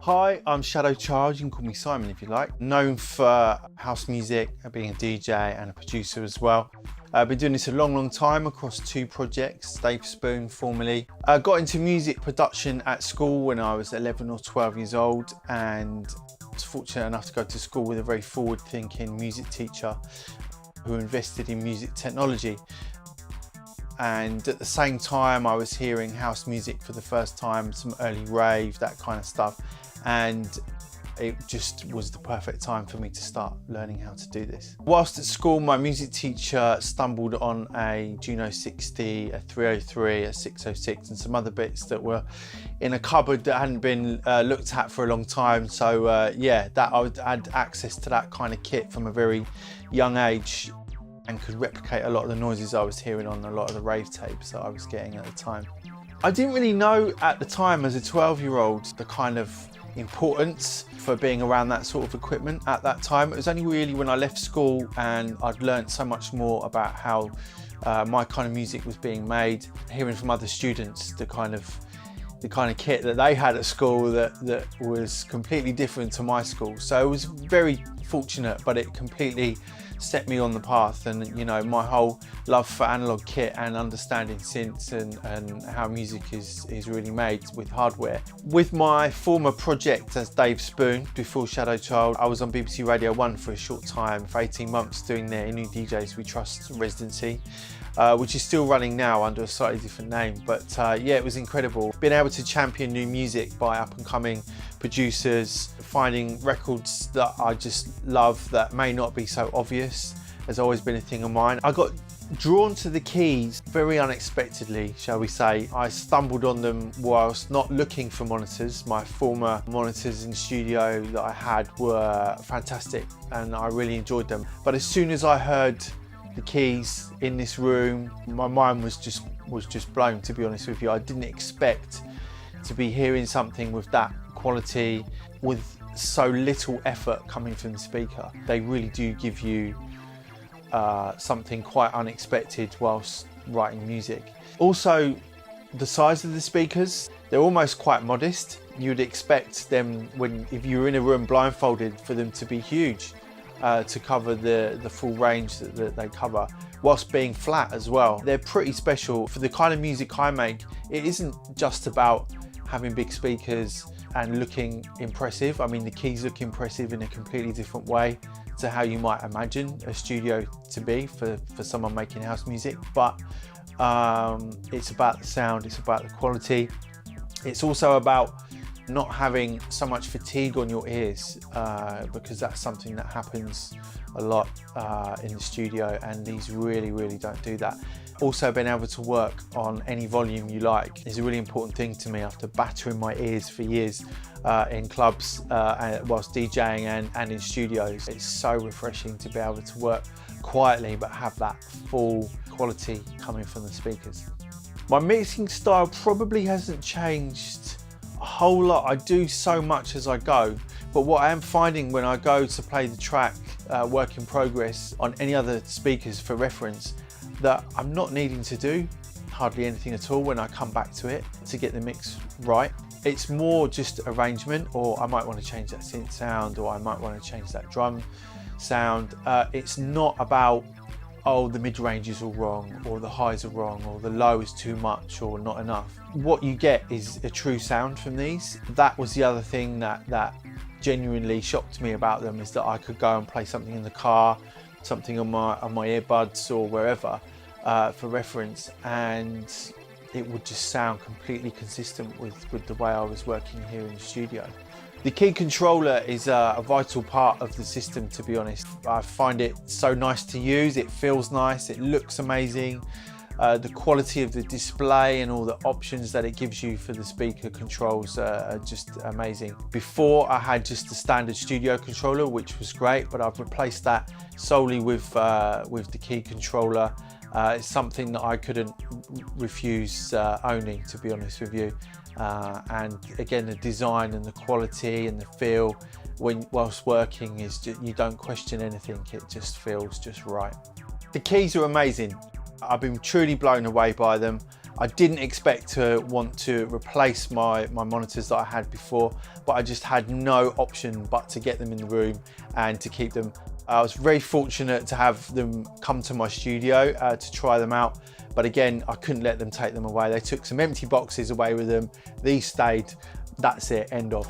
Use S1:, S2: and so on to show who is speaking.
S1: Hi, I'm Shadow Child, you can call me Simon if you like. Known for house music, being a DJ and a producer as well. I've been doing this a long time across 2 projects, Dave Spoon formerly. I got into music production at school when I was 11 or 12 years old, and was fortunate enough to go to school with a very forward-thinking music teacher who invested in music technology. And at the same time I was hearing house music for the first time, some early rave, that kind of stuff, and it just was the perfect time for me to start learning how to do this. Whilst at school, my music teacher stumbled on a Juno 60, a 303, a 606 and some other bits that were in a cupboard that hadn't been looked at for a long time. So yeah, I had access to that kind of kit from a very young age and could replicate a lot of the noises I was hearing on a lot of the rave tapes that I was getting at the time. I didn't really know at the time as a 12-year-old the kind of importance for being around that sort of equipment at that time. It was only really when I left school and I'd learned so much more about how my kind of music was being made, hearing from other students the kind of kit that they had at school that was completely different to my school. So I was very fortunate, but it completely set me on the path, and you know, my whole love for analog kit and understanding synths and how music is really made with hardware. With my former project as Dave Spoon before Shadow Child, I was on BBC Radio 1 for a short time, for 18 months, doing their New DJs We Trust residency, which is still running now under a slightly different name. But yeah, it was incredible. Being able to champion new music by up and coming producers, finding records that I just love that may not be so obvious has always been a thing of mine. I got drawn to the keys very unexpectedly, shall we say. I stumbled on them whilst not looking for monitors. My former monitors in the studio that I had were fantastic and I really enjoyed them. But as soon as I heard the keys in this room, my mind was just blown, to be honest with you. I didn't expect to be hearing something with that quality, with so little effort coming from the speaker. They really do give you something quite unexpected whilst writing music. Also, the size of the speakers, they're almost quite modest. You'd expect them, if you were in a room blindfolded, for them to be huge, to cover the full range that they cover, whilst being flat as well. They're pretty special. For the kind of music I make, it isn't just about having big speakers and looking impressive. I mean, the keys look impressive in a completely different way to how you might imagine a studio to be for someone making house music. But it's about the sound, it's about the quality. It's also about not having so much fatigue on your ears, because that's something that happens a lot in the studio, and these really don't do that. Also, being able to work on any volume you like is a really important thing to me after battering my ears for years in clubs whilst DJing and in studios. It's so refreshing to be able to work quietly but have that full quality coming from the speakers. My mixing style probably hasn't changed a whole lot. I do so much as I go, but what I am finding when I go to play the track work in progress on any other speakers for reference, that I'm not needing to do hardly anything at all when I come back to it to get the mix right. It's more just arrangement, or I might want to change that synth sound, or I might want to change that drum sound. It's not about, oh, the mid-range is all wrong, or the highs are wrong, or the low is too much or not enough. What you get is a true sound from these. That was the other thing that genuinely shocked me about them, is that I could go and play something in the car, something on my earbuds or wherever for reference, and it would just sound completely consistent with the way I was working here in the studio. The Kii controller is a vital part of the system, to be honest. I find it so nice to use, it feels nice, it looks amazing. The quality of the display and all the options that it gives you for the speaker controls are just amazing. Before, I had just the standard studio controller, which was great, but I've replaced that solely with the Kii controller. It's something that I couldn't refuse owning, to be honest with you. And again, the design and the quality and the feel whilst working is just, you don't question anything, it just feels just right. The keys are amazing. I've been truly blown away by them. I didn't expect to want to replace my monitors that I had before, but I just had no option but to get them in the room and to keep them. I was very fortunate to have them come to my studio to try them out. But again, I couldn't let them take them away. They took some empty boxes away with them. These stayed. That's it, end of.